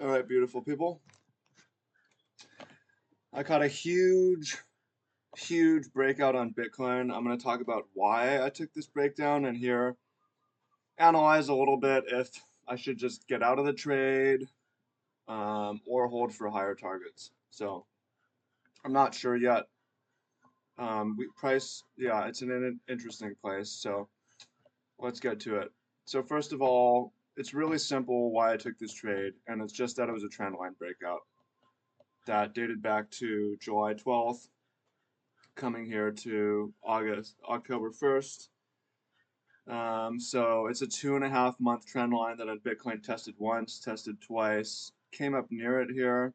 All right, beautiful people. I caught a huge breakout on Bitcoin. I'm going to talk about why I took this breakdown and here analyze a little bit if I should just get out of the trade or hold for higher targets. So I'm not sure yet. Yeah, it's in an interesting place. So let's get to it. So first of all, it's really simple why I took this trade, and it's just that it was a trend line breakout that dated back to July 12th, coming here to October 1st. So it's a 2.5 month trend line that on Bitcoin tested once, tested twice, came up near it here.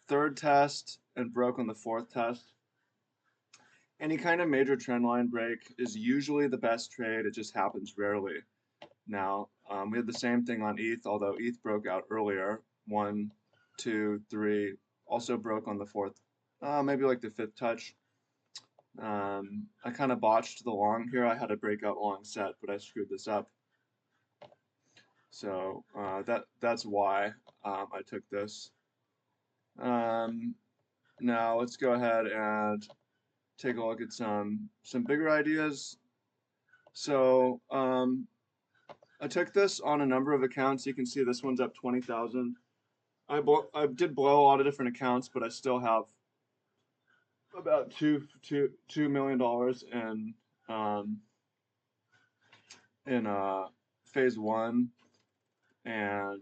Third test and broke on the fourth test. Any kind of major trend line break is usually the best trade. It just happens rarely. Now, we had the same thing on ETH, although ETH broke out earlier. 1, 2, 3, also broke on the fourth, maybe like the fifth touch. I kind of botched the long here. I had a breakout long set, but I screwed this up. So that's why I took this. Now let's go ahead and take a look at some bigger ideas. So I took this on a number of accounts. You can see this one's up 20,000. I did blow a lot of different accounts, but I still have about $2 million in phase one, and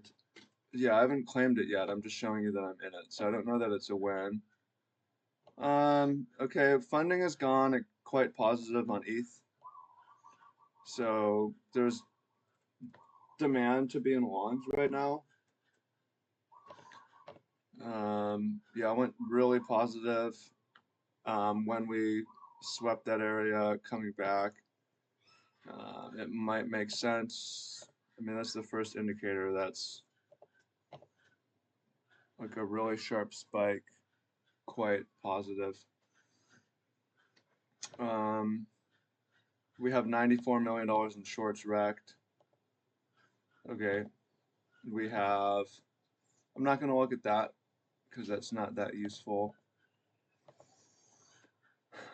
yeah, I haven't claimed it yet. I'm just showing you that I'm in it, so I don't know that it's a win. Okay, funding has gone quite positive on ETH, so there's demand to be in longs right now. Yeah, I went really positive when we swept that area coming back. It might make sense. I mean, that's the first indicator that's like a really sharp spike, quite positive. We have $94 million in shorts wrecked. Okay, we have, I'm not going to look at that because that's not that useful.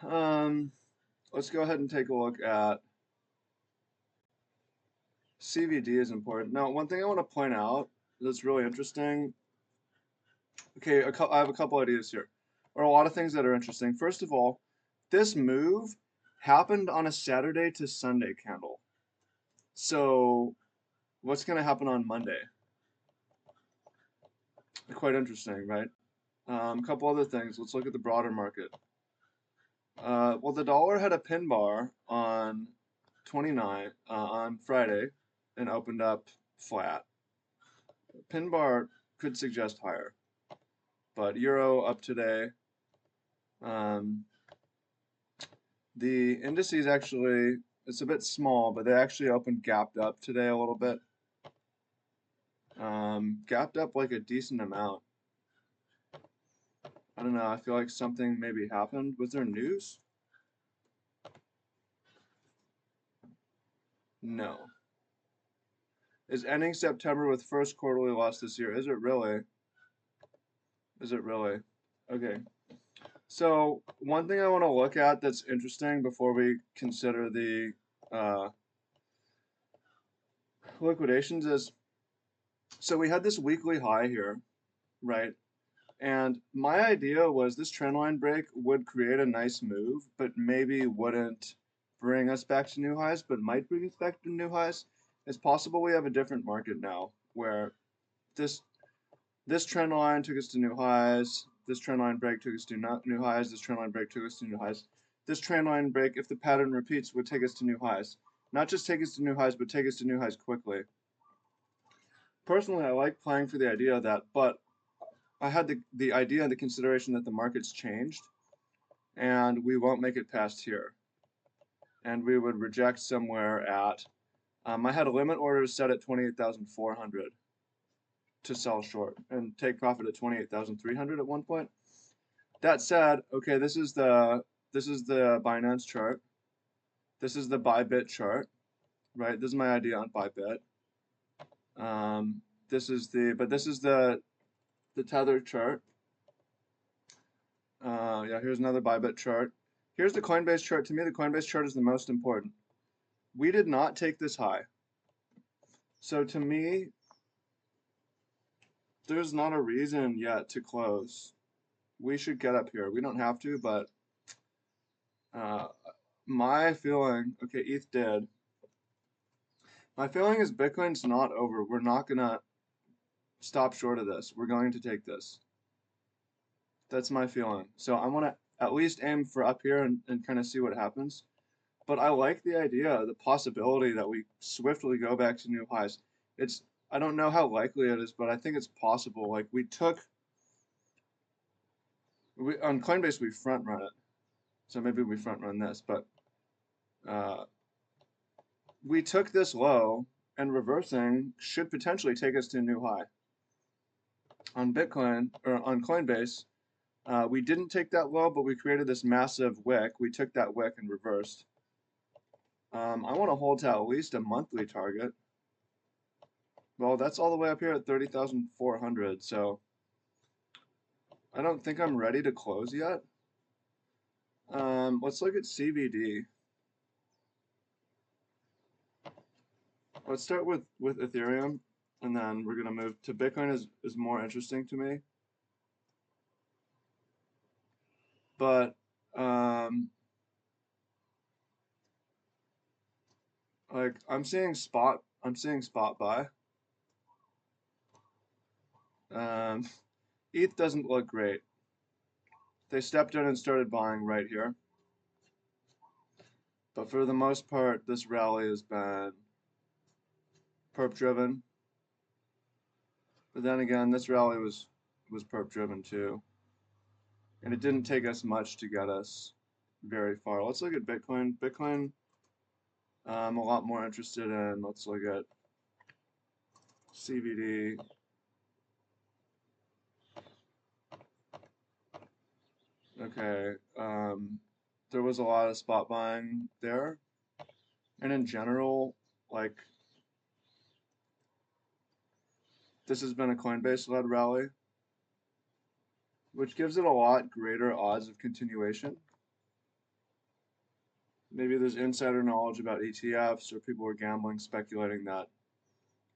Let's go ahead and take a look at CVD is important. Now, one thing I want to point out that's really interesting. Okay, I have a couple ideas here, or a lot of things that are interesting. First of all, this move happened on a Saturday to Sunday candle. So, what's going to happen on Monday? Quite interesting, right? A couple other things. Let's look at the broader market. Well, the dollar had a pin bar on 29 on Friday and opened up flat. Pin bar could suggest higher, but euro up today. The indices actually, it's a bit small, but they actually opened gapped up today a little bit. Gapped up like a decent amount. I don't know, I feel like something maybe happened. Was there news? No. Is ending September with first quarterly loss this year? Is it really? Is it really? Okay. So one thing I want to look at that's interesting before we consider the liquidations is, so we had this weekly high here, right? And my idea was this trendline break would create a nice move, but maybe wouldn't bring us back to new highs, but might bring us back to new highs. It's possible we have a different market now where this trend line took us to new highs, this trend line break took us to new highs, this trend line break took us to new highs. This trend line break, if the pattern repeats, would take us to new highs. Not just take us to new highs, but take us to new highs quickly. Personally, I like playing for the idea of that, but I had the idea and the consideration that the market's changed and we won't make it past here. And we would reject somewhere at, I had a limit order set at 28,400 to sell short and take profit at 28,300 at one point. That said, okay, this is the Binance chart. This is the Bybit chart, right? This is my idea on Bybit. this is the tether chart. Yeah, here's another Bybit chart. Here's the Coinbase chart. To me, the Coinbase chart is the most important. We did not take this high. So to me, there's not a reason yet to close. We should get up here. We don't have to, but uh, my feeling, okay, ETH did. My feeling is Bitcoin's not over. We're not gonna stop short of this. We're going to take this. That's my feeling. So I want to at least aim for up here and kind of see what happens. But I like the idea, the possibility that we swiftly go back to new highs. I don't know how likely it is, but I think it's possible. Like on Coinbase, we front run it. So maybe we front run this, but uh, we took this low, and reversing should potentially take us to a new high. On Bitcoin, or on Coinbase, we didn't take that low, but we created this massive wick. We took that wick and reversed. I want to hold to at least a monthly target. Well, that's all the way up here at 30,400, so I don't think I'm ready to close yet. Let's look at CVD. Let's start with Ethereum, and then we're going to move to Bitcoin is more interesting to me. But like I'm seeing spot buy. ETH doesn't look great. They stepped in and started buying right here. But for the most part, this rally has been perp driven. But then again, this rally was perp driven too. And it didn't take us much to get us very far. Let's look at Bitcoin. Bitcoin, I'm a lot more interested in. Let's look at CVD. Okay, there was a lot of spot buying there. And in general, like, this has been a Coinbase-led rally, which gives it a lot greater odds of continuation. Maybe there's insider knowledge about ETFs, or people are gambling, speculating that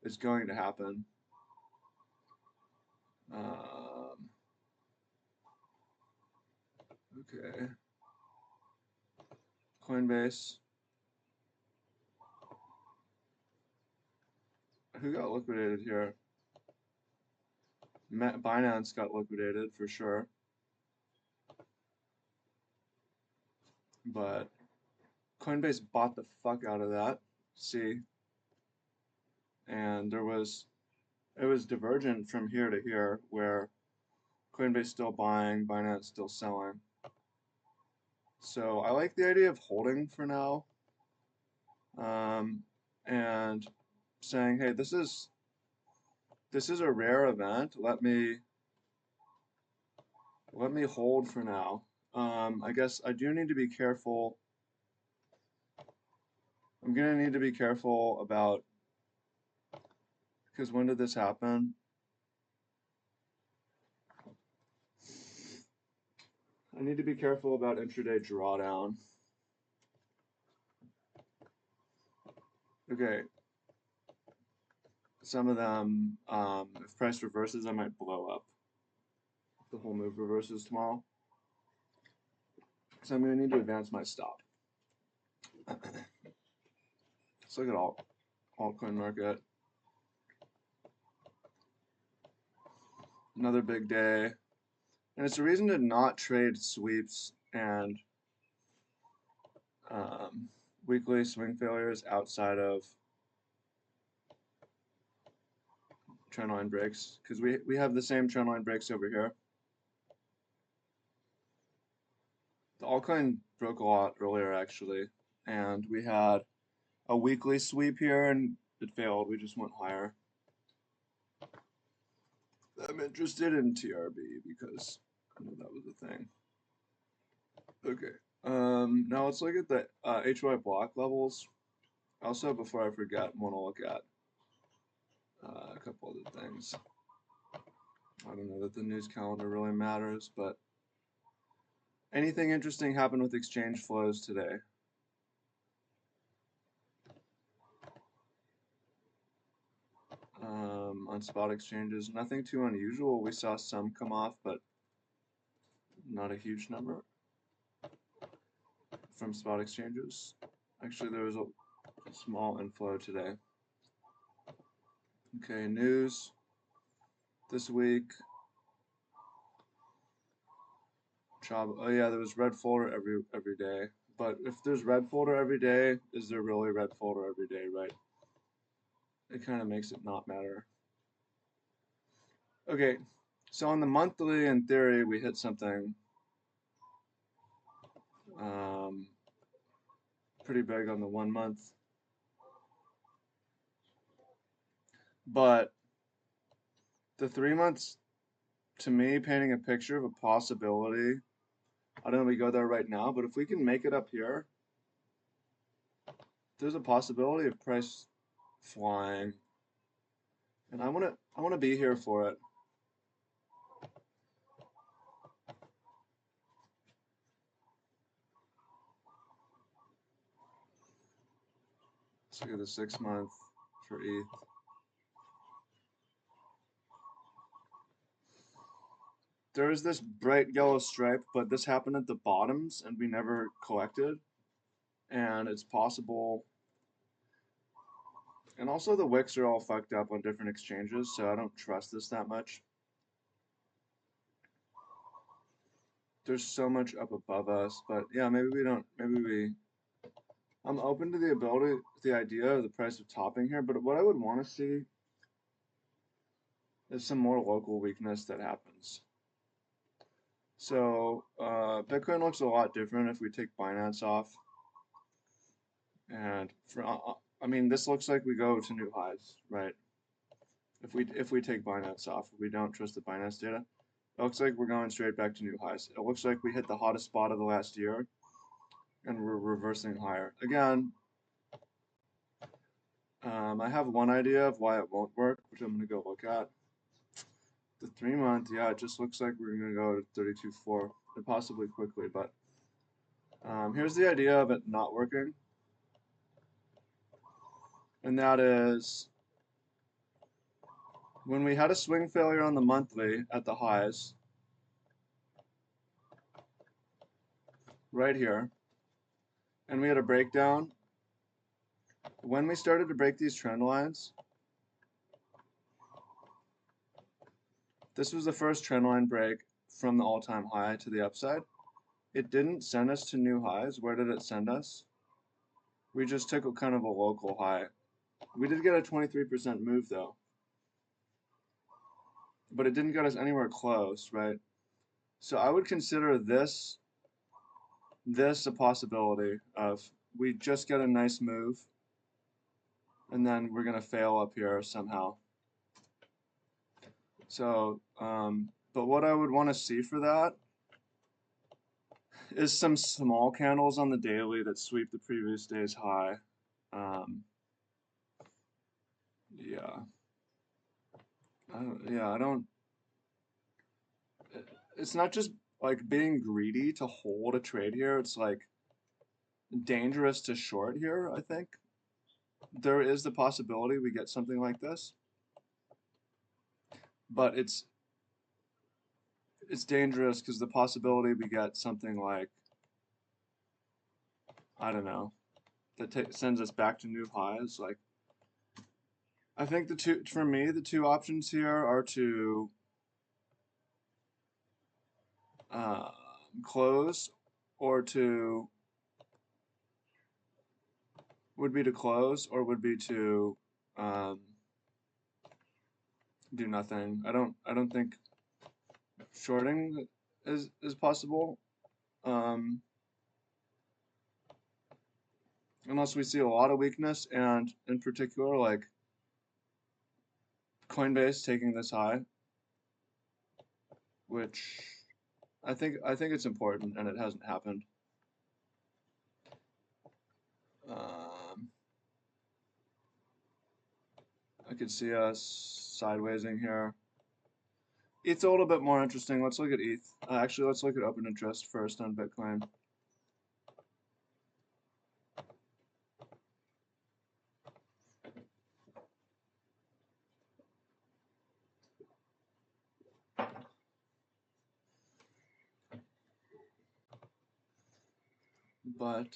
it's going to happen. Okay. Coinbase. Who got liquidated here? Binance got liquidated for sure. But Coinbase bought the fuck out of that. See? And it was divergent from here to here, where Coinbase still buying, Binance still selling. So I like the idea of holding for now, and saying, hey, this is a rare event. Let me hold for now. I guess I do need to be careful. I'm gonna need to be careful about, because when did this happen? I need to be careful about intraday drawdown. Okay. Some of them, if price reverses, I might blow up. The whole move reverses tomorrow. So I'm going to need to advance my stop. Let's look at altcoin market. Another big day. And it's a reason to not trade sweeps and weekly swing failures outside of trendline breaks, because we have the same trendline breaks over here. The altcoin broke a lot earlier actually, and we had a weekly sweep here and it failed. We just went higher. I'm interested in TRB because I know that was a thing. Okay. Now let's look at the HY block levels. Also, before I forget, I want to look at couple other things. I don't know that the news calendar really matters, but anything interesting happened with exchange flows today? On spot exchanges, nothing too unusual. We saw some come off, but not a huge number from spot exchanges. Actually, there was a small inflow today. Okay, news this week. Job. Oh yeah, there was red folder every day. But if there's red folder every day, is there really red folder every day, right? It kind of makes it not matter. Okay, so on the monthly, in theory, we hit something pretty big on the 1 month. But the 3 months, to me, painting a picture of a possibility. I don't know if we go there right now, but if we can make it up here, there's a possibility of price flying. And I wanna be here for it. Let's look at the 6 month for ETH. There is this bright yellow stripe, but this happened at the bottoms and we never collected. And it's possible. And also the wicks are all fucked up on different exchanges, so I don't trust this that much. There's so much up above us, but yeah, maybe we don't, I'm open to the idea of the price of topping here, but what I would want to see is some more local weakness that happens. So Bitcoin looks a lot different if we take Binance off. And I mean, this looks like we go to new highs, right? If we take Binance off, we don't trust the Binance data. It looks like we're going straight back to new highs. It looks like we hit the hottest spot of the last year, and we're reversing higher. Again, I have one idea of why it won't work, which I'm going to go look at. The 3 month, yeah, it just looks like we're going to go to 32.4, and possibly quickly, but here's the idea of it not working. And that is, when we had a swing failure on the monthly at the highs, right here, and we had a breakdown, when we started to break these trend lines, this was the first trend line break from the all-time high to the upside. It didn't send us to new highs. Where did it send us? We just took a kind of a local high. We did get a 23% move though, but it didn't get us anywhere close, right? So I would consider this a possibility of we just get a nice move and then we're gonna fail up here somehow. So, but what I would want to see for that is some small candles on the daily that sweep the previous day's high. Yeah. I don't. It's not just like being greedy to hold a trade here. It's like dangerous to short here, I think. There is the possibility we get something like this, but it's dangerous because the possibility we get something like, I don't know, that sends us back to new highs. Like, I think for me, the two options here are to close, or would be to close, or would be to do nothing. I don't think shorting is possible, unless we see a lot of weakness, and in particular like Coinbase taking this high, which I think it's important, and it hasn't happened. I could see us sidewaysing here. ETH's a little bit more interesting. Let's look at ETH. Actually, let's look at open interest first on Bitcoin. But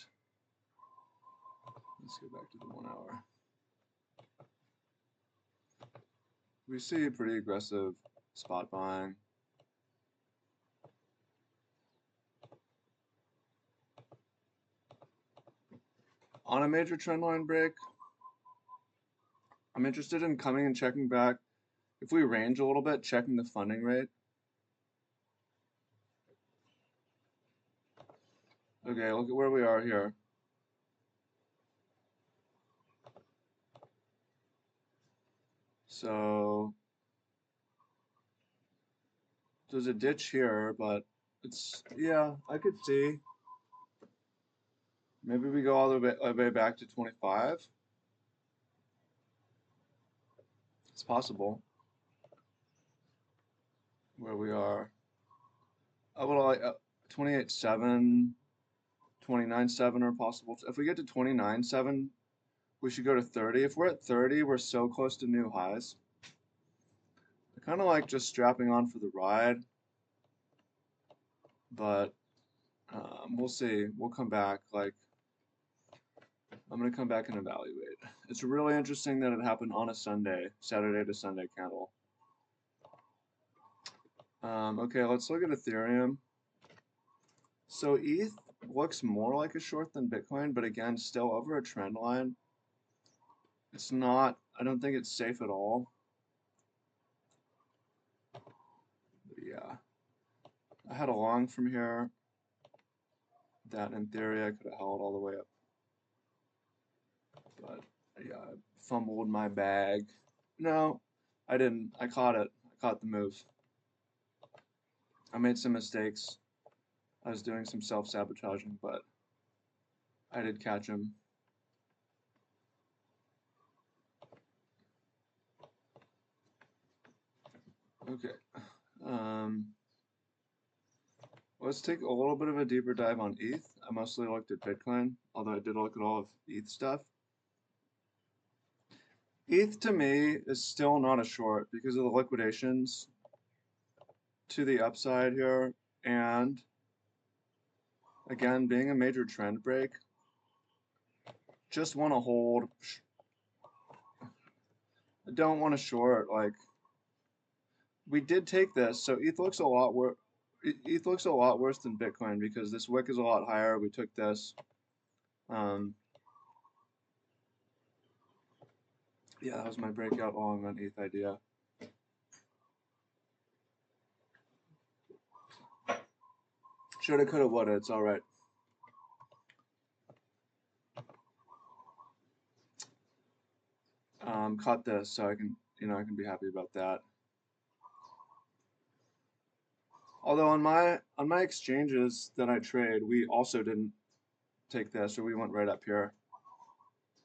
let's go back to the 1 hour. We see pretty aggressive spot buying. On a major trendline break, I'm interested in coming and checking back. If we range a little bit, checking the funding rate. Okay, look at where we are here. So there's a ditch here, but it's, yeah, I could see. Maybe we go all the way back to 25. It's possible. Where we are. I would like 28.7, 29.7 are possible. If we get to 29.7, we should go to 30. If we're at 30, we're so close to new highs. I kind of like just strapping on for the ride, but we'll see. We'll come back. Like, I'm gonna come back and evaluate. It's really interesting that it happened on a Sunday, Saturday to Sunday candle. Okay, let's look at Ethereum. So ETH looks more like a short than Bitcoin, but again, still over a trend line. It's not, I don't think it's safe at all. But yeah, I had a long from here that in theory I could have held all the way up. But yeah, I fumbled my bag. No, I didn't. I caught it. I caught the move. I made some mistakes. I was doing some self-sabotaging, but I did catch him. Okay. Let's take a little bit of a deeper dive on ETH. I mostly looked at Bitcoin, although I did look at all of ETH stuff. ETH to me is still not a short because of the liquidations to the upside here, and again, being a major trend break, just want to hold. I don't want to short. Like, we did take this, so ETH looks a lot worse. ETH looks a lot worse than Bitcoin because this wick is a lot higher. We took this. Yeah, that was my breakout long on ETH idea. Shoulda, coulda, woulda. It's all right. Caught this, so I can, I can be happy about that. Although on my exchanges that I trade, we also didn't take this, or we went right up here.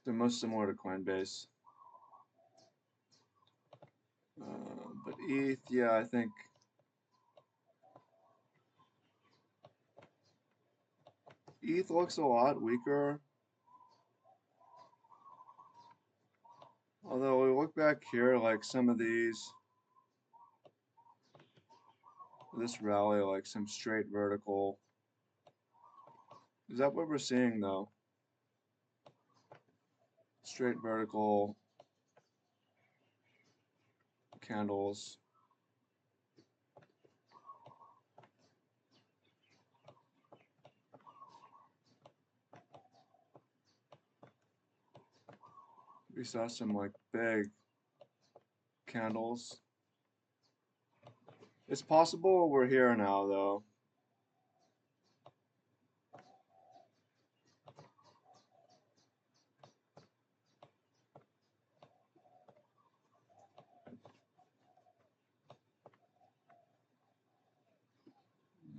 They're most similar to Coinbase. But ETH, yeah, I think ETH looks a lot weaker. Although we look back here, like some of these, this rally, like some straight vertical. Is that what we're seeing though? Straight vertical candles. We saw some like big candles. It's possible we're here now though.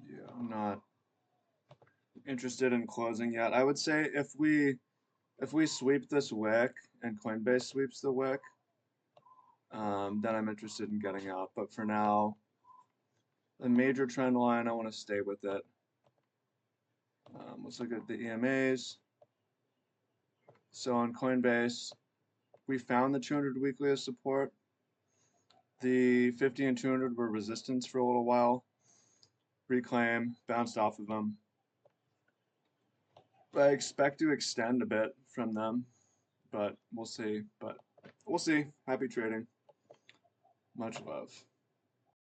Yeah, I'm not interested in closing yet. I would say if we sweep this wick and Coinbase sweeps the wick, then I'm interested in getting out. But for now, a major trend line, I want to stay with it. Let's look at the EMAs. So on Coinbase, we found the 200 weekly as support. The 50 and 200 were resistance for a little while. Reclaim, bounced off of them. I expect to extend a bit from them, but we'll see. Happy trading. Much love.